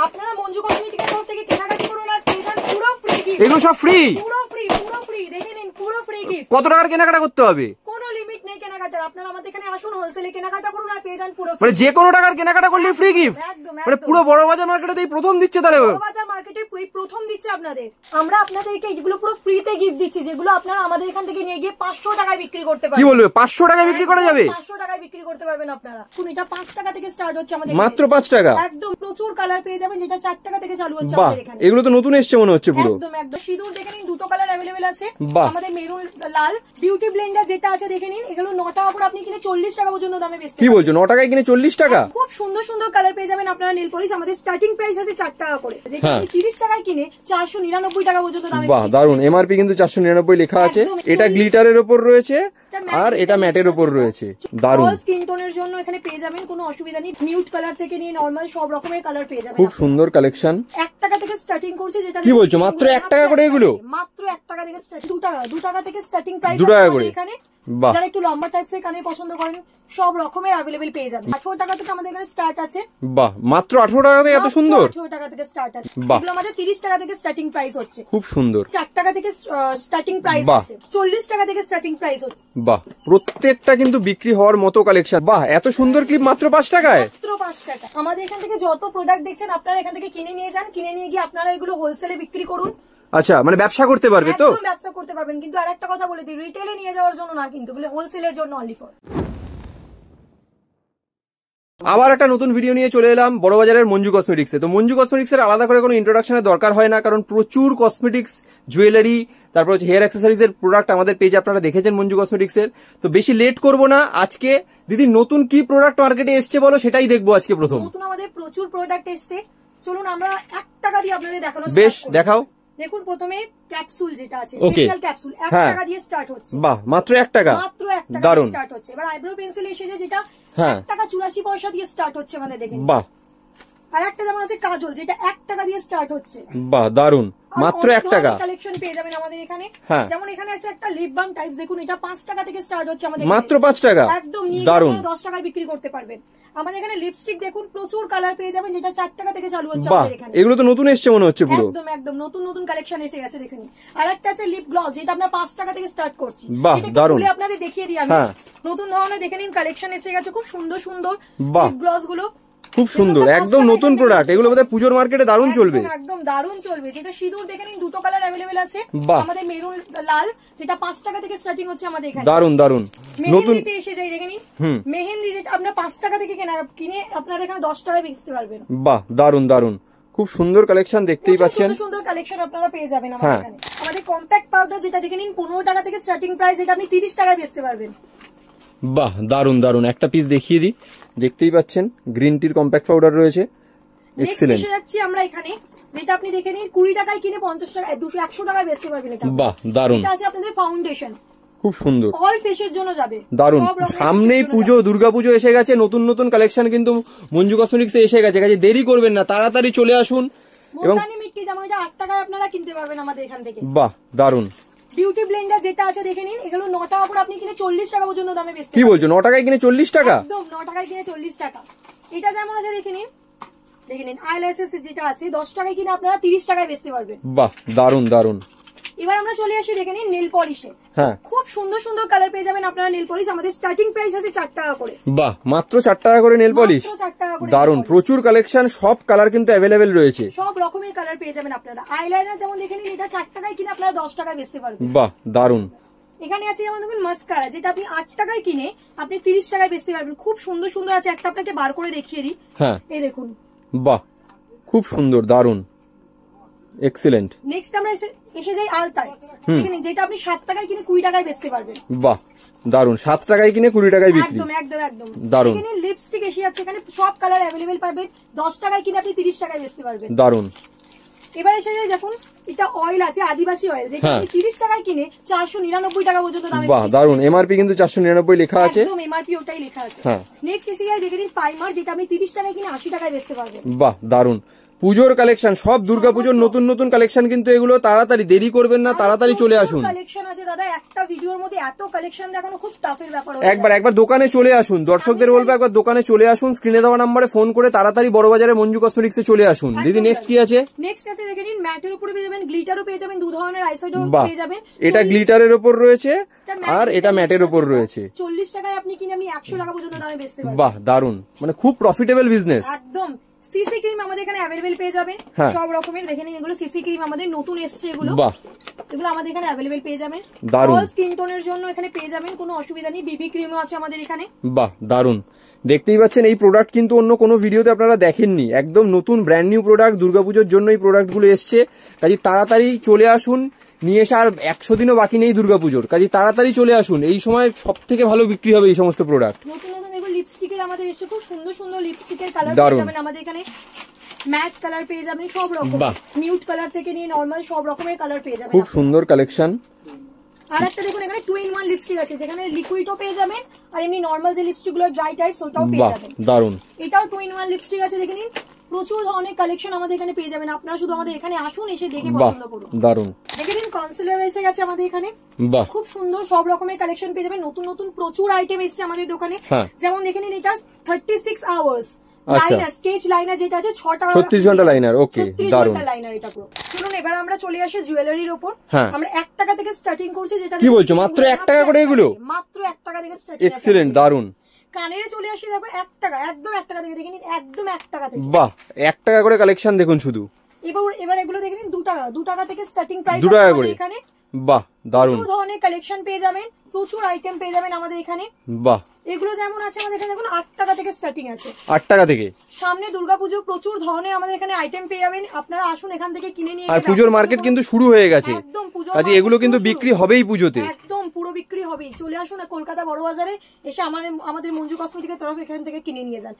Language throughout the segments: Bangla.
আপনারা মঞ্জু কসমেটিক্সের তরফ থেকে কেনাকাটা করুন আর পেয়ে যান পুরো ফ্রি গিফট। এগুলো সব ফ্রি? পুরো ফ্রি দেখে নিন, পুরো ফ্রি গিফট। কত টাকার কেনাকাটা করতে হবে? কোনো লিমিট নেই কেনাকাটার। আপনারা আমাদের এখানে আসুন, হোলসেলে কেনাকাটা করুন আর পেয়ে যান পুরো ফ্রি। মানে যে কোনো টাকার কেনাকাটা করলে ফ্রি গিফট? একদম। মানে পুরো বড় বাজার মার্কেটে এই প্রথম দিচ্ছে তাহলে? বড় বাজার মার্কেটে প্রথম দিচ্ছে আপনাদের। আমরা আপনাদেরকে এগুলো পুরো ফ্রিতে গিফট দিচ্ছি, যেগুলো আপনারা আমাদের এখান থেকে নিয়ে গিয়ে 500 টাকায় বিক্রি করতে পারবেন। কি বলবে? 500 টাকায় বিক্রি করা যাবে? 500 টাকায় বিক্রি করতে পারবেন আপনারা। শুনুন, এটা 5 টাকা থেকে স্টার্ট হচ্ছে আমাদের। মাত্র 5 টাকা? একদম। প্রচুর কালার পেয়ে যাবেন, যেটা 4 টাকা থেকে চালু হচ্ছে আমাদের এখানে। এগুলো তো নতুন এসছে মনে হচ্ছে পুরো। একদম। সিঁদুর দেখে নিন, দুটো কালার अवेलेबल আছে আমাদের, মেরুন লাল। বিউটি ব্লেন্ডার যেটা আছে দেখে নিন, এগুলো 9 টাকা করে আপনি কিনে 40 টাকা পর্যন্ত দামে বেচতে। কি বলছো? 9 টাকায় কিনে 40 টাকা? খুব সুন্দর সুন্দর কালার পেয়ে যাবেন আপনারা। নেল পলিশ আমাদের স্টার্টিং প্রাইস আছে 4 টাকা করে, যেটা আপনি 30 টাকায় কিনে 499 টাকা পর্যন্ত দামে। বাহ, দারুন। এমআরপি কিন্তু 499 লেখা আছে। এটা গ্লিটারের উপর রয়েছে আর এটা ম্যাটের উপর রয়েছে। দারুন। স্কিন টোনের জন্য এখানে পেয়ে যাবেন, কোনো অসুবিধা নেই। নিউড কালার থেকে নিয়ে নরমাল সব রকমের কালার পেয়ে যাবেন। খুব সুন্দর কালেকশন। 1 টাকা থেকে স্টার্টিং করছে, যেটা কি বলছো? মাত্র 1 টাকা করে এগুলো? মাত্র 1 টাকা থেকে স্টার্টিং। 2 টাকা থেকে স্টার্টিং প্রাইস 2 টাকা করে এখানে। বাহ। যারা একটু লম্বা টাইপসের কানে পছন্দ করেন, সব রকমের अवेलेबल পেয়ে যাবেন। 18 টাকা থেকে আমাদের এখানে স্টার্ট আছে। বাহ, মাত্র 18 টাকা থেকে এত সুন্দর? 18 টাকা থেকে স্টার্ট আছে। এগুলো আমাদের 30 টাকা থেকে স্টার্টিং প্রাইস হচ্ছে। খুব সুন্দর। 4 টাকা থেকে স্টার্টিং প্রাইস আছে। 40 টাকা থেকে স্টার্টিং প্রাইস হচ্ছে। বাহ, প্রত্যেকটা কিন্তু বিক্রি হওয়ার মতো কালেকশন। বাহ, এত সুন্দর ক্লিপ মাত্র 5 টাকায়? মাত্র 5 টাকা। আমাদের এখান থেকে যত প্রোডাক্ট দেখছেন আপনারা এখান থেকে কিনে নিয়ে যান, কিনে নিয়ে গিয়ে আপনারা এগুলো হোলসেলে বিক্রি করুন। আচ্ছা, মানে ব্যবসা করতে পারবে তো? একদম ব্যবসা করতে পারবেন, কিন্তু আরেকটা কথা বলে দিই, রিটেলে নিয়ে যাওয়ার জন্য না, কিন্তু হোলসেলের জন্য অনলি ফর। আবার একটা নতুন ভিডিও নিয়ে চলে এলাম বড়বাজারের মঞ্জু কসমেটিক্সে। তো মঞ্জু কসমেটিক্সের আলাদা করে কোনো ইন্ট্রোডাকশনের দরকার হয় না, কারণ প্রচুর কসমেটিক্স, জুয়েলারি, তারপর হচ্ছে হেয়ার অ্যাক্সেসরিজ এর প্রোডাক্ট আমাদের পেজে আপনারা দেখেছেন মঞ্জু কসমেটিক্সের। তো বেশি লেট করব না, আজকে দিদি নতুন কি প্রোডাক্ট মার্কেটে এসছে বলো, সেটাই দেখবো আজকে প্রথম। নতুন আমাদের প্রচুর প্রোডাক্ট এসছে, চলুন আমরা 1 টাকা দিয়ে আপনাদের দেখানো। বেশ, দেখাও। দেখুন, প্রথমে ক্যাপসুল যেটা আছে, ফেশিয়াল ক্যাপসুল 1 টাকা দিয়ে স্টার্ট হচ্ছে। বাহ, মাত্র 1 টাকা? মাত্র 1 টাকা দিয়ে স্টার্ট হচ্ছে। এবার আইব্রো পেন্সিল এসেছে, যেটা 1 টাকা 84 পয়সা দিয়ে স্টার্ট হচ্ছে আমাদের। দেখেন, বাহ। আর একটা যেমন আছে কাজল, যেটা 1 টাকা দিয়ে স্টার্ট হচ্ছে। বাহ, দারুন। মাত্র 1 টাকা কালেকশন পেয়ে যাবেন আমাদের এখানে। যেমন এখানে আছে একটা লিপ বাম টাইপস, দেখুন এটা 5 টাকা থেকে স্টার্ট হচ্ছে আমাদের। মাত্র 5 টাকা? একদম। দারুন। 10 টাকায় বিক্রি করতে পারবেন। আমাদের এখানে লিপস্টিক দেখুন, প্রচুর কালার পেয়ে যাবেন, যেটা 4 টাকা থেকে চালু হচ্ছে আমাদের এখানে। এগুলো তো নতুন এসছে মনে হচ্ছে পুরো। একদম নতুন নতুন কালেকশন এসে গেছে। দেখুন, আর একটা আছে লিপ গ্লস, যেটা আমরা 5 টাকা থেকে স্টার্ট করছি। বাহ, দারুন। এটা আপনাদের দেখিয়ে দিই আমি। নতুন ধরনের দেখে নিন, কালেকশন এসে গেছে, খুব সুন্দর সুন্দর লিপ গ্লস গুলো। খুব সুন্দর, একদম নতুন প্রোডাক্ট। এগুলো বোধহয় পুজোর মার্কেটে দারুণ চলবে। একদম দারুণ চলবে। যেটা সিঁদুর দেখে নিন, দুটো কালার अवेलेबल আছে আমাদের, মেরুন লাল, যেটা 5 টাকা থেকে স্টার্টিং হচ্ছে আমাদের এখানে। দারুণ দারুণ। মেহেন্দিতে এসে যাই, দেখে নিন মেহেন্দি, যেটা আপনার 5 টাকা থেকে কিনে আপনারা এখানে 10 টাকায় বেচতে পারবেন। বাহ, দারুণ দারুণ। খুব সুন্দর কালেকশন, দেখতেই পাচ্ছেন। সুন্দর কালেকশন আপনারা পেয়ে যাবেন আমাদের এখানে। আমাদের কম্প্যাক্ট পাউডার, যেটা দেখে নিন 15 টাকা থেকে স্টার্টিং প্রাইস, যেটা আপনি 30 টাকায় বেচতে পারবেন। বাহ, দারুণ দারুণ। একটা পিস দেখিয়ে দিই, দেখতেই পাচ্ছেন গ্রিন টির কম্প্যাক্ট পাউডার রয়েছে। এক্সেলেন্ট। এসে যাচ্ছি আমরা এখানে, যেটা আপনি দেখে নিন 20 টাকায় কিনে 50 টাকা 200 100 টাকায় বেচতে পারবেন এটা। বাহ, দারুণ। এটা আছে আপনাদের ফাউন্ডেশন, খুব সুন্দর, অল ফেসের জন্য যাবে। দারুণ। সামনেই পুজো, দুর্গাপুজো এসে গেছে, নতুন নতুন কালেকশন কিন্তু মঞ্জু কসমেটিক্সে এসে গেছে। কাজে দেরি করবেন না, তাড়াতাড়ি চলে আসুন। এবং মিট্টি যেমন এটা 8 টাকায় আপনারা কিনতে পারবেন আমাদের এখান থেকে। বাহ, দারুণ। বিউটি ব্লেন্ডার যেটা আছে দেখে নিন, এগুলো 9 টাকা করে আপনি কিনে 40 টাকা পর্যন্ত দামে বেচতে। কি বলছো? 9 টাকায় কিনে 40 টাকা? একদম 9 টাকায় কিনে 40 টাকা। এটা যেমন আছে দেখে নিন, আইল্যাশেস যেটা আছে 10 টাকায় কিনে আপনারা 30 টাকায় বেচতে পারবেন। বাহ, দারুণ দারুণ। এবার আমরা চলে আসি, দেখে নিন নেল পলিশে। খুব সুন্দর সুন্দর কালার পেয়ে যাবেন আপনারা নেল পলিশ। আমাদের স্টার্টিং প্রাইস আছে 4 টাকা করে। বাহ, মাত্র 4 টাকা করে নেল পলিশ। দারুণ, প্রচুর কালেকশন, সব কালার কিন্তু अवेलेबल রয়েছে। সব রকমের কালার পেয়ে যাবেন আপনারা। আইলাইনার যেমন দেখে নিন, এটা 4 টাকায় কিনে আপনারা 10 টাকায় বেচতে পারবেন। বাহ, দারুণ। এখানে আছে যেমন দেখুন মাস্কারা, যেটা আপনি 8 টাকায় কিনে আপনি 30 টাকায় বেচতে পারবেন। খুব সুন্দর সুন্দর আছে, একটা আপনাকে বার করে দেখিয়ে দিই। এই দেখুন। বাহ, খুব সুন্দর, দারুণ, এক্সেলেন্ট। নেক্সট আমরা এসে যাই আলতায়, দেখেন যেটা আপনি 7 টাকায় কিনে 20 টাকায় বেচতে পারবেন। বাহ, দারুণ। 7 টাকায় কিনে 20 টাকায় বিক্রি। একদম একদম একদম দারুণ। এখানে লিপস্টিক এসে যাচ্ছে, এখানে সব কালার अवेलेबल পাবেন। 10 টাকায় কিনে আপনি 30 টাকায় বেচতে পারবেন। দারুণ। এবার এসে যায় দেখুন, এটা অয়েল আছে আদিবাসী অয়েল, যেটা আপনি 30 টাকায় কিনে 499 টাকা পর্যন্ত দামে। বাহ, দারুণ। এমআরপি কিন্তু 499 লেখা আছে। একদম এমআরপি ওটাই লেখা আছে। নেক্সট এসে যায় দেখেন প্রাইমার, যেটা আপনি 30 টাকায় কিনে 80 টাকায় বেচতে পারবেন। বাহ, দারুণ। পুজোর কালেকশন সব দুর্গাপুজোর নতুন নতুন কালেকশন, কিন্তু এগুলো তাড়াতাড়ি দেরি করবেন না, তাড়াতাড়ি চলে আসুন। কালেকশন আছে দাদা, একটা ভিডিওর মধ্যে এত কালেকশন দেখানো খুব টাফের ব্যাপার। একবার দোকানে চলে আসুন, দর্শকদের বলবো একবার দোকানে চলে আসুন, স্ক্রিনে দেওয়া নম্বরে ফোন করে তাড়াতাড়ি বড়বাজারে মঞ্জু কসমেটিক্সে চলে আসুন। দিদি নেক্সট কি আছে? নেক্সট আছে দেখে নিন, ম্যাটের উপরে পেয়ে যাবেন, গ্লিটারও পেয়ে যাবেন, দু ধরনের আইশ্যাডো পেয়ে যাবেন। এটা গ্লিটারের উপর রয়েছে আর এটা ম্যাটের উপর রয়েছে। 40 টাকায় আপনি কিনে আপনি 100 টাকা পর্যন্ত দামে বেচতে পারবেন। বাহ, দারুন, মানে খুব প্রফিটেবল বিজনেস একদম। সিসি ক্রিম আমাদের এখানে অ্যাভেলেবেল পেয়ে যাবেন, সব রকমের। দেখে নিন এগুলো সিসি ক্রিম আমাদের নতুন এসেছে, এগুলো এগুলো আমাদের এখানে অ্যাভেলেবেল পেয়ে যাবেন। অল স্কিন টোনের জন্য এখানে পেয়ে যাবেন, কোনো অসুবিধা নেই। বিবি ক্রিমও আছে আমাদের এখানে। বাহ, দারুন। দেখতেই পাচ্ছেন এই প্রোডাক্ট কিন্তু অন্য কোনো ভিডিওতে আপনারা দেখেননি, একদম নতুন ব্র্যান্ড নিউ প্রোডাক্ট, দুর্গাপুজোর জন্য এই প্রোডাক্টগুলো এসছে। কাজে তাড়াতাড়ি চলে আসুন, নিয়ে এসে আর 100 দিনও বাকি নেই দুর্গাপুজোর, কাজে তাড়াতাড়ি চলে আসুন, এই সময় সব থেকে ভালো বিক্রি হবে এই সমস্ত প্রোডাক্ট। নতুন নতুন এগুলো লিপস্টিকের আমাদের এসছে, খুব সুন্দর সুন্দর লিপস্টিকের কালার পেয়ে যাবেন আমাদের এখানে। ম্যাট কালার পেয়ে যাবেন, সব রকম, নিউড কালার থেকে নিয়ে নরমাল সব রকমের কালার পেয়ে যাবেন। খুব সুন্দর কালেকশন। আর একটা দেখুন এখানে 2-in-1 লিপস্টিক আছে, যেখানে লিকুইডও পেয়ে যাবেন আর এমনি নরমাল যে লিপস্টিক গুলো ড্রাই টাইপস ওটাও পেয়ে যাবেন। দারুন। এটাও 2-in-1 লিপস্টিক আছে, দেখে নিন। প্রচুর ধরনের কালেকশন আমাদের এখানে পেয়ে যাবেন, আপনারা শুধু আমাদের এখানে আসুন, এসে দেখে পছন্দ করুন। দারুন। দেখে নিন কনসিলার এসে গেছে আমাদের এখানে, খুব সুন্দর সব রকমের কালেকশন পেয়ে যাবেন। নতুন নতুন প্রচুর আইটেম এসেছে আমাদের দোকানে, যেমন দেখে নিন এটা 36 আওয়ার্স লাইনার, স্কেচ লাইনার যেটা আছে 6 টাকা, 36 ঘন্টা লাইনার। ওকে, দারুন লাইনার এটা পুরো। শুনুন এবার আমরা চলে আসি জুয়েলারির উপর। আমরা 1 টাকা থেকে স্টার্টিং করছি, যেটা কি বলছো, মাত্র 1 টাকা করে এগুলো? মাত্র 1 টাকা থেকে স্টার্টিং। এক্সিলেন্ট, দারুন। কানের চলে আসি দেখো 1 টাকা, একদম 1 টাকা থেকে, দেখে নিন একদম 1 টাকা থেকে। বাহ, 1 টাকা করে কালেকশন দেখুন শুধু। এবার এগুলো দেখে নিন 2 টাকা থেকে স্টার্টিং প্রাইস 2 টাকা করে এখানে। বাহ, দারুন। প্রচুর ধরনের কালেকশন পেয়ে যাবেন, প্রচুর আইটেম পেয়ে যাবেন আমাদের এখানে। বাহ, এগুলো যেমন আছে আমাদের এখানে দেখুন 8 টাকা থেকে স্টার্টিং আছে। 8 টাকা থেকে। সামনে দুর্গাপুজো, প্রচুর ধরনের আমাদের এখানে আইটেম পেয়ে যাবেন, আপনারা আসুন এখান থেকে কিনে নিয়ে। আর পুজোর মার্কেট কিন্তু শুরু হয়ে গেছে, কাজে এগুলো কিন্তু বিক্রি হবেই পুজোতে, একদম পুরো বিক্রি হবেই। চলে আসুন কলকাতা বড় বাজারে, এসে আমাদের মঞ্জু কসমেটিকের তরফ এখান থেকে কিনে নিয়ে যান।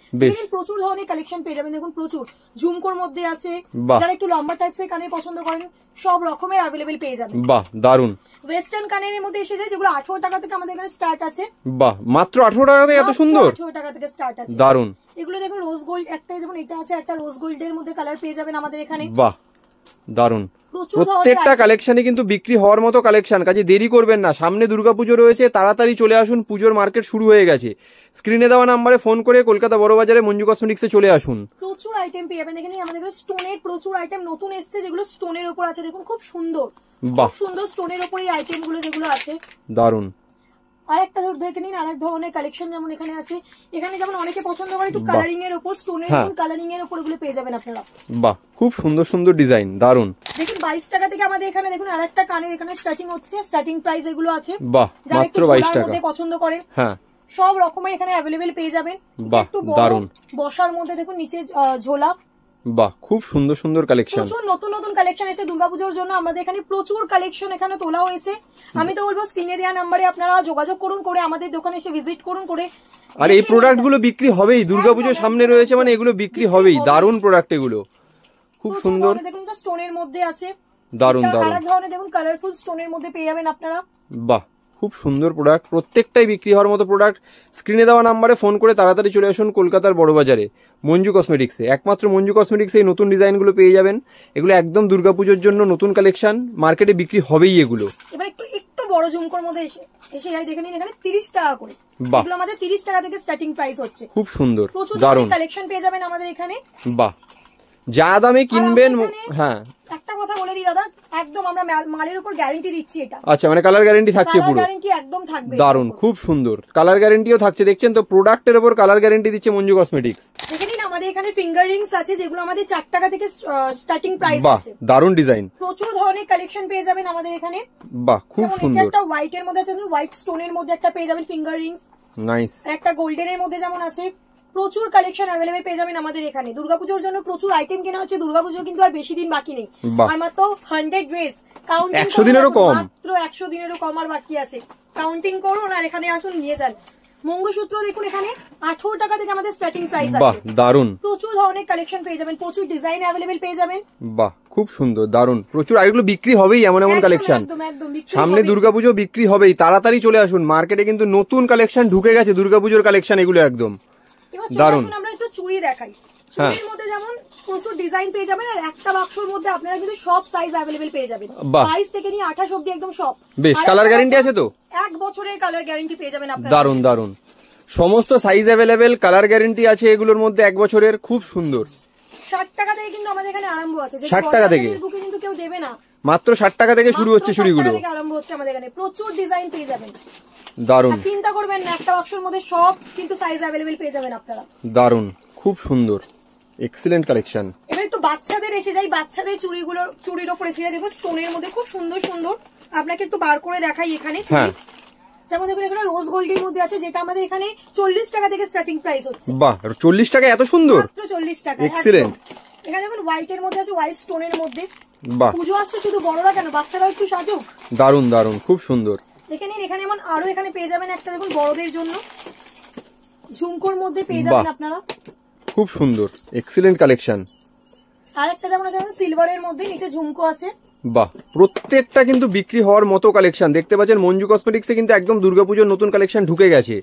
প্রচুর ধরনের কালেকশন পেয়ে যাবেন, দেখুন প্রচুর ঝুমকোর মধ্যে আছে, যারা একটু লম্বা টাইপস এর কানের পছন্দ করেন সব রকমের অ্যাভেলেবেল পেয়ে যাবেন। বাহ, দারুন। ওয়েস্টার্ন কানের মধ্যে এসে যায়, যেগুলো 18 টাকা থেকে আমাদের এখানে স্টার্ট আছে। বাহ, মাত্র 18 টাকা থেকে এত সুন্দর, 18 টাকা থেকে স্টার্ট আছে, দারুন। এগুলো দেখুন রোজ গোল্ড, একটা যেমন এটা আছে, একটা রোজ গোল্ড এর মধ্যে কালার পেয়ে যাবেন আমাদের এখানে। বাহ, দারুন। প্রত্যেকটা কালেকশনই কিন্তু বিক্রি হওয়ার মতো কালেকশন, কাজে দেরি করবেন না, সামনে দুর্গাপুজো রয়েছে, তাড়াতাড়ি চলে আসুন, পুজোর মার্কেট শুরু হয়ে গেছে। স্ক্রিনে দেওয়া নাম্বারে ফোন করে কলকাতা বড় বাজারে মঞ্জু কসমেটিক্সে চলে আসুন। প্রচুর আইটেম পেয়ে যাবেন, দেখেন আমাদের স্টোনের প্রচুর আইটেম নতুন এসেছে, যেগুলো স্টোনের উপর আছে, দেখুন খুব সুন্দর, খুব সুন্দর স্টোনের উপর এই আইটেম গুলো যেগুলো আছে, দারুন। আরেকটা দেখে নিন, আরেক ধরনের কালেকশন যেমন এখানে আছে। এখানে যেমন অনেকে পছন্দ করে একটু কালারিং এর উপর, স্টোনের কালারিং এর উপর এগুলো পেয়ে যাবেন আপনারা। বাহ, খুব সুন্দর সুন্দর ডিজাইন, দারুন। দেখুন 22 টাকা থেকে আমাদের এখানে দেখুন আরেকটা কানের এখানে স্টার্টিং হচ্ছে, স্টার্টিং প্রাইস এগুলো আছে। বাহ, মাত্র 22 টাকা পছন্দ করেন, হ্যাঁ সব রকমের এখানে অ্যাভেলেবেল পেয়ে যাবেন। একটু দারুন বসার মধ্যে দেখুন নিচে ঝোলা। বাহ, খুব সুন্দর সুন্দর কালেকশন, প্রচুর নতুন নতুন কালেকশন এসে দুর্গাপূজার জন্য আমাদের এখানে প্রচুর কালেকশন এখানে তোলা হয়েছে। আমি তো বলবো স্ক্রিনে দেওয়া নাম্বারে আপনারা যোগাযোগ করুন, করে আমাদের দোকানে এসে ভিজিট করুন, করে আর এই প্রোডাক্ট গুলো বিক্রি হবেই, দুর্গাপুজোর সামনে রয়েছে মানে এগুলো বিক্রি হবেই। দারুন প্রোডাক্ট এগুলো, খুব সুন্দর। দেখুন তো স্টোনের মধ্যে আছে, দারুন দারুন। আরেক ধরনের দেখুন কালারফুল স্টোনের মধ্যে পেয়ে যাবেন আপনারা। বাহ, খুব সুন্দর প্রোডাক্ট, প্রত্যেকটাই বিক্রি হওয়ার মতো প্রোডাক্ট। স্ক্রিনে দেওয়া নাম্বারে ফোন করে তাড়াতাড়ি চলে আসুন কলকাতার বড় বাজারে মঞ্জু কসমেটিক্সে। একমাত্র মঞ্জু কসমেটিক্সে এই নতুন ডিজাইনগুলো পেয়ে যাবেন। এগুলো একদম দুর্গাপুজোর জন্য নতুন কালেকশন, মার্কেটে বিক্রি হবেই এগুলো। এবার একটু বড় ঝুমকোর মধ্যে এসে দেখে নিন, এখানে 30 টাকা করে, এগুলো আমাদের 30 টাকা থেকে স্টার্টিং প্রাইস হচ্ছে। খুব সুন্দর, দারুণ কালেকশন পেয়ে যাবেন আমাদের এখানে। বাহ, যা দামে কিনবেন। হ্যাঁ, একটা কথা বলে দিই দাদা, একদম আমরা মালের উপর গ্যারান্টি দিচ্ছি এটা। আচ্ছা, মানে কালার গ্যারান্টি থাকছে পুরো? গ্যারান্টি একদম থাকবে। দারুন, খুব সুন্দর, কালার গ্যারান্টিও থাকছে। দেখছেন তো, প্রোডাক্টের উপর কালার গ্যারান্টি দিচ্ছে মঞ্জু কসমেটিক্স। দেখে নিন আমাদের এখানে ফিঙ্গার রিংস আছে, যেগুলো আমাদের 4 টাকা থেকে স্টার্টিং প্রাইস আছে। দারুন ডিজাইন, প্রচুর ধরনের কালেকশন পেয়ে যাবেন আমাদের এখানে। বাহ, খুব সুন্দর। একটা হোয়াইট এর মধ্যে আছে, হোয়াইট স্টোনের মধ্যে একটা পেয়ে যাবেন ফিঙ্গার রিংস। নাইস। একটা গোল্ডেন এর মধ্যে যেমন আছে, প্রচুর কালেকশন অ্যাভেলেবেল পেয়ে যাবেন আমাদের এখানে। দুর্গাপুজোর জন্য প্রচুর আইটেম কেনা হচ্ছে, দুর্গাপুজো কিন্তু আর বেশি দিন বাকি নেই, আর মাত্র 100 ড্রেস কাউন্টিং, 100 দিনেরও কম, মাত্র 100 দিনেরও কম আর বাকি আছে। কাউন্টিং করুন আর এখানে আসুন, নিয়ে যান। মঙ্গলসূত্র দেখুন এখানে 18 টাকা থেকে আমাদের স্টার্টিং প্রাইস আছে। বাহ, দারুন। প্রচুর ধরনের কালেকশন পেয়ে যাবেন, প্রচুর ডিজাইন অ্যাভেলেবেল পেয়ে যাবেন। বাহ, খুব সুন্দর, দারুন। প্রচুর, আর এগুলো বিক্রি হবেই, এমন এমন কালেকশন সামনে দুর্গাপুজো বিক্রি হবেই। তাড়াতাড়ি চলে আসুন, মার্কেটে কিন্তু নতুন কালেকশন ঢুকে গেছে, দুর্গাপুজোর কালেকশন এগুলো একদম দারুন। আমরা একটু চুড়ি দেখাই, চুড়ির মধ্যে যেমন প্রচুর ডিজাইন পেয়ে যাবেন, আর একটা বাক্সের মধ্যে আপনারা কিন্তু সব সাইজ অ্যাভেলেবেল পেয়ে যাবেন, 22 থেকে নিয়ে 28 অবধি একদম সব। বেশ, কালার গ্যারান্টি আছে তো? 1 বছরের কালার গ্যারান্টি পেয়ে যাবেন আপনারা। দারুন দারুন, সমস্ত সাইজ অ্যাভেলেবেল, কালার গ্যারান্টি আছে এগুলোর মধ্যে 1 বছরের, খুব সুন্দর। 60 টাকা থেকে কিন্তু আমাদের এখানে আরম্ভ আছে, 60 টাকা থেকে কিন্তু কেউ দেবে না, মাত্র 60 টাকা থেকে শুরু হচ্ছে চুড়িগুলো, আরম্ভ হচ্ছে আমাদের এখানে, প্রচুর ডিজাইন পেয়ে যাবেন। দারুন, চিন্তা করবেন না, একটা বাক্সের মধ্যে সব কিন্তু সাইজ অ্যাভেলেবেল পেয়ে যাবেন আপনারা। দারুন, খুব সুন্দর, এক্সিলেন্ট কালেকশন। এবার একটু বাচ্চাদের এসে যাই, বাচ্চাদের চুড়িগুলো, চুড়ির ওপরে এসে যাই, দেখো স্টোনের মধ্যে খুব সুন্দর সুন্দর, আপনাকে একটু বার করে দেখাই এখানে। যেমন দেখুন এখানে রোজ গোল্ডের মধ্যে আছে, যেটা আমাদের এখানে 40 টাকা থেকে স্টার্টিং প্রাইস হচ্ছে। বাহ, 40 টাকা, এত সুন্দর, মাত্র 40 টাকা, এক্সিলেন্ট। এখানে দেখুন হোয়াইটের মধ্যে আছে, হোয়াইট স্টোনের মধ্যে। বাহ, পুজো আসছে, শুধু বড়রা কেন, বাচ্চারাও একটু সাজুক। দারুন দারুন, খুব সুন্দর। দেখে নিন, এখানে এমন আরো এখানে পেয়ে যাবেন একটা, দেখুন বড়দের জন্য ঝুমকোর মধ্যে পেয়ে যাবেন আপনারা, খুব সুন্দর, এক্সিলেন্ট কালেকশন। আর একটা যেমন আছে সিলভারের মধ্যে, নিচে ঝুমকো আছে। বাহ, প্রত্যেকটা কিন্তু বিক্রি হওয়ার মতো কালেকশন। দেখতে পাচ্ছেন মঞ্জু কসমেটিক্সে কিন্তু একদম দুর্গাপুজোর নতুন কালেকশন ঢুকে গেছে,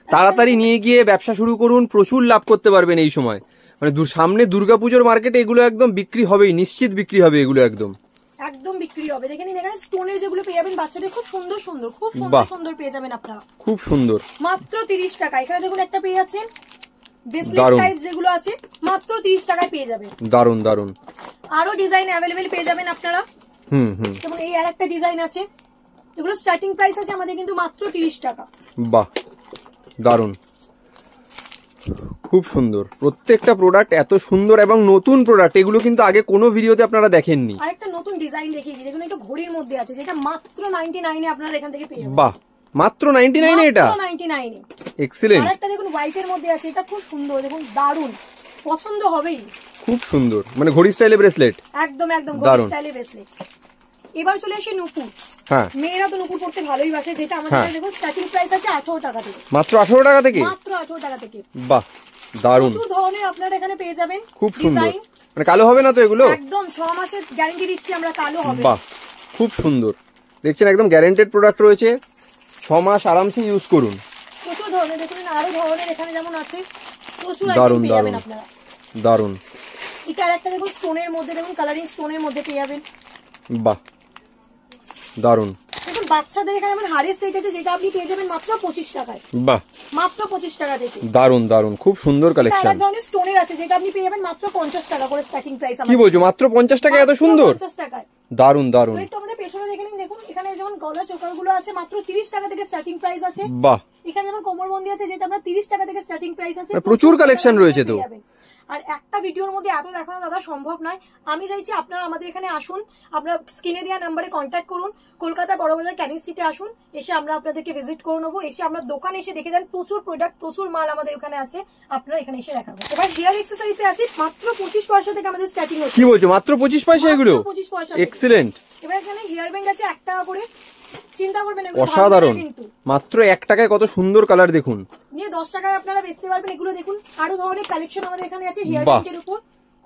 তাড়াতাড়ি নিয়ে গিয়ে ব্যবসা শুরু করুন, প্রচুর লাভ করতে পারবেন এই সময়। মানে সামনে দুর্গাপুজোর মার্কেটে এগুলো একদম বিক্রি হবেই, নিশ্চিত বিক্রি হবে এগুলো, একদম একদম বিক্রি হবে। দেখে নিন এখানে স্টোনের যেগুলো পেয়ে যাবেন বাচ্চাদের, খুব সুন্দর সুন্দর, খুব সুন্দর সুন্দর পেয়ে যাবেন আপনারা, খুব সুন্দর, মাত্র 30 টাকা। এখানে দেখুন একটা পেয়ে যাচ্ছেন বেসলেট টাইপ যেগুলো আছে, মাত্র 30 টাকায় পেয়ে যাবেন। দারুন দারুন, আরো ডিজাইন অ্যাভেলেবেল পেয়ে যাবেন আপনারা। যেমন এই আর একটা ডিজাইন আছে, এগুলো স্টার্টিং প্রাইস আছে আমাদের কিন্তু মাত্র 30 টাকা। বাহ, দারুন, খুব সুন্দর, প্রত্যেকটা প্রোডাক্ট এত সুন্দর এবং নতুন প্রোডাক্ট, এগুলো কিন্তু আগে কোনো ভিডিওতে আপনারা দেখেননি। আরেকটা নতুন ডিজাইন দেখিয়ে দিই, দেখুন একটা ঘড়ির মধ্যে আছে, যেটা মাত্র 99 এ আপনারা এখান থেকে পেয়ে যাবেন। বাহ, মাত্র 99 এ, এটা 99 এ, এক্সিলেন্ট। আরেকটা দেখুন হোয়াইটের মধ্যে আছে, এটা খুব সুন্দর, দেখুন দারুন, পছন্দ হবেই, খুব সুন্দর, মানে ঘড়ি স্টাইলে ব্রেসলেট, একদম একদম ঘড়ি স্টাইলে ব্রেসলেট। এবার চলে আসে নুপুর। হ্যাঁ, মেয়েরা তো নুপুর পড়তে ভালোই বাসে, যেটা আমাদের দেখুন স্টার্টিং প্রাইস আছে 18 টাকা থেকে, মাত্র 18 টাকা থেকে, মাত্র 18 টাকা থেকে। বাহ, দারুন, প্রচুর ধরনের আপনারা এখানে পেয়ে যাবেন, খুব সুন্দর। মানে কালো হবে না তো এগুলো? একদম 6 মাসের গ্যারান্টি দিচ্ছি আমরা, কালো হবে। বাহ, খুব সুন্দর, দেখছেন একদম গ্যারান্টেড প্রোডাক্ট রয়েছে, 6 মাস আরামসে ইউজ করুন। প্রচুর ধরনের, দেখুন আরো ধরনের এখানে যেমন আছে, প্রচুর দারুন আইটেম পেয়ে যাবেন আপনারা। দারুন, এটা আরেকটা দেখুন স্টোনের মধ্যে, দেখুন কালারিং স্টোনের মধ্যে পেয়ে যাবেন। বাহ, দারুন, দেখুন বাচ্চাদের এখানে যেমন হারের সেট আছে, যেটা আপনি পেয়ে যাবেন মাত্র 25 টাকায়। বাহ, মাত্র 25 টাকা থেকে, দারুন দারুন, খুব সুন্দর কালেকশন। এক ধরনের স্টোনের আছে, যেটা আপনি পেয়ে যাবেন মাত্র 50 টাকা করে স্টার্টিং প্রাইস। কি বলছো, মাত্র 50 টাকা, এত সুন্দর, 50 টাকায়। দারুন দারুন। একটু আমাদের পেছনে দেখে নিন, দেখুন এখানে যেমন গলা চোকার গুলো আছে, মাত্র 30 টাকা থেকে স্টার্টিং প্রাইস আছে। বাহ, এখানে যেমন কোমরবন্দি আছে, যেটা আপনার 30 টাকা থেকে স্টার্টিং প্রাইস আছে, প্রচুর কালেকশন রয়েছে তো। আর একটা ভিডিওর মধ্যে এত দেখানো দাদা সম্ভব নয়, আমি চাইছি আপনারা আমাদের এখানে আসুন, আপনারা স্ক্রিনে দেওয়া নাম্বারে কন্ট্যাক্ট করুন, কলকাতা বড়বাজার ক্যানিং স্ট্রিটে আসুন, এসে আমরা আপনাদেরকে ভিজিট করে নেবো, এসে আমরা দোকানে এসে দেখে যান, প্রচুর প্রোডাক্ট, প্রচুর মাল আমাদের ওখানে আছে, আপনারা এখানে এসে দেখাবো। এবার হেয়ার এক্সারসাইজে আসি, মাত্র 25 পয়সা থেকে আমাদের স্টার্টিং হচ্ছে। কি বলছো, মাত্র 25 পয়সা এগুলো? 25 পয়সা, এক্সিলেন্ট। এবার এখানে হেয়ার ব্যান্ড আছে 1 টাকা করে, চিন্তা করবেন, অসাধারণ, মাত্র 1 টাকায় কত সুন্দর কালার, দেখুন, নিয়ে 10 টাকায় আপনারা বেচতে পারবেন। এগুলো দেখুন আরো ধরনের কালেকশন আমাদের এখানে আছে হেয়ার ব্যান্ডের উপর,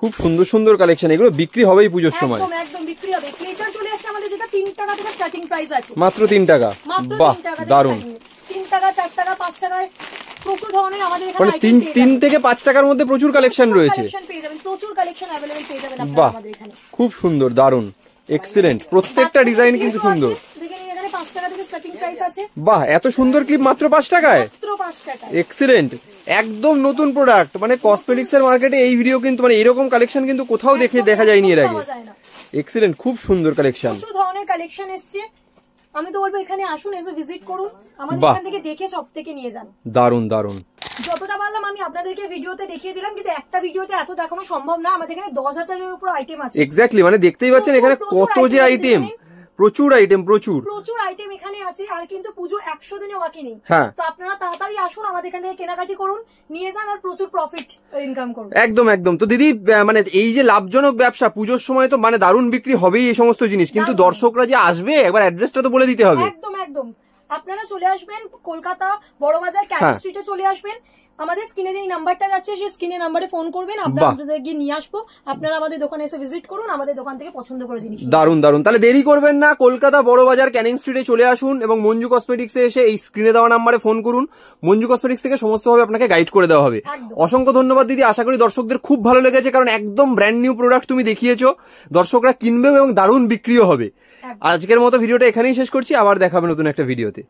খুব সুন্দর সুন্দর কালেকশন, এগুলো বিক্রি হবেই পুজোর সময়, একদম একদম বিক্রি হবে। ক্লেচার চলে আসছে আমাদের, যেটা 3 টাকা থেকে স্টার্টিং প্রাইস আছে, মাত্র 3 টাকা। বাহ, দারুন, 3 টাকা 4 টাকা 5 টাকায় প্রচুর ধরনের আমাদের এখানে মানে 3 থেকে 5 টাকার মধ্যে প্রচুর কালেকশন রয়েছে, পেয়ে যাবেন, প্রচুর কালেকশন अवेलेबल পেয়ে যাবেন আপনারা আমাদের এখানে। খুব সুন্দর, দারুন, এক্সিলেন্ট, প্রত্যেকটা ডিজাইন কিন্তু সুন্দর। দেখেন এখানে 5 টাকা থেকে স্টার্টিং প্রাইস আছে। বাহ, এত সুন্দর ক্লিপ মাত্র 5 টাকায়, মাত্র 5 টাকায়, এক্সিলেন্ট, একদম নতুন প্রোডাক্ট। মানে কসমেটিক্স এর মার্কেটে এই ভিডিও কিন্তু, মানে এরকম কালেকশন কিন্তু কোথাও দেখা যায়নি এর আগে। এক্সিলেন্ট, খুব সুন্দর কালেকশন, প্রচুর ধরনের কালেকশন এসেছে। আমি তো বলবো এখানে আসুন, এসে ভিজিট করুন, আমাদের এখান থেকে দেখে সব থেকে নিয়ে যান। দারুন দারুন, যতটা পারলাম আমি আপনাদেরকে ভিডিওতে দেখিয়ে দিলাম, কিন্তু একটা ভিডিওতে এত দেখানো সম্ভব না। আমাদের এখানে 10,000-এর উপর আইটেম আছে। এক্স্যাক্টলি, মানে দেখতেই পাচ্ছেন এখানে কত যে আইটেম, প্রচুর আইটেম, প্রচুর আইটেম এখানে আছে। আর কিন্তু পুজো 100 দিনে বাকি নেই, তো আপনারা তাড়াতাড়ি আসুন, আমাদের এখান থেকে কেনাকাটি করুন, নিয়ে যান, আর প্রচুর প্রফিট ইনকাম করুন। একদম একদম। তো দিদি, মানে এই যে লাভজনক ব্যবসা, পুজোর সময় তো মানে দারুণ বিক্রি হবেই এই সমস্ত জিনিস, কিন্তু দর্শকরা যে আসবে, একবার অ্যাড্রেসটা তো বলে দিতে হবে। একদম একদম, আপনারা চলে আসবেন কলকাতা বড়বাজার ক্যানিং স্ট্রিটে চলে আসবেন, আমাদের স্ক্রিনে যে নাম্বারটা যাচ্ছে সেই স্ক্রিনে নাম্বারে ফোন করবেন, আমরা আপনাদের গিয়ে নিয়ে আসবো। আপনারা আমাদের দোকানে এসে ভিজিট করুন, আমাদের দোকান থেকে পছন্দ করে জিনিস। দারুন দারুন, তাহলে দেরি করবেন না, কলকাতা বড় বাজার ক্যানিং স্ট্রিটে চলে আসুন এবং মঞ্জু কসমেটিক্সে এসে এই স্ক্রিনে দেওয়া নাম্বারে ফোন করুন। মঞ্জু কসমেটিক্স থেকে সমস্তভাবে আপনাকে গাইড করে দেওয়া হবে। অসংখ্য ধন্যবাদ দিদি, আশা করি দর্শকদের খুব ভালো লেগেছে, কারণ একদম ব্র্যান্ড নিউ প্রোডাক্ট তুমি দেখিয়েছো, দর্শকরা কিনবে এবং দারুণ বিক্রিও হবে। আজকের মতো ভিডিওটা এখানেই শেষ করছি, আবার দেখাবে নতুন একটা ভিডিওতে।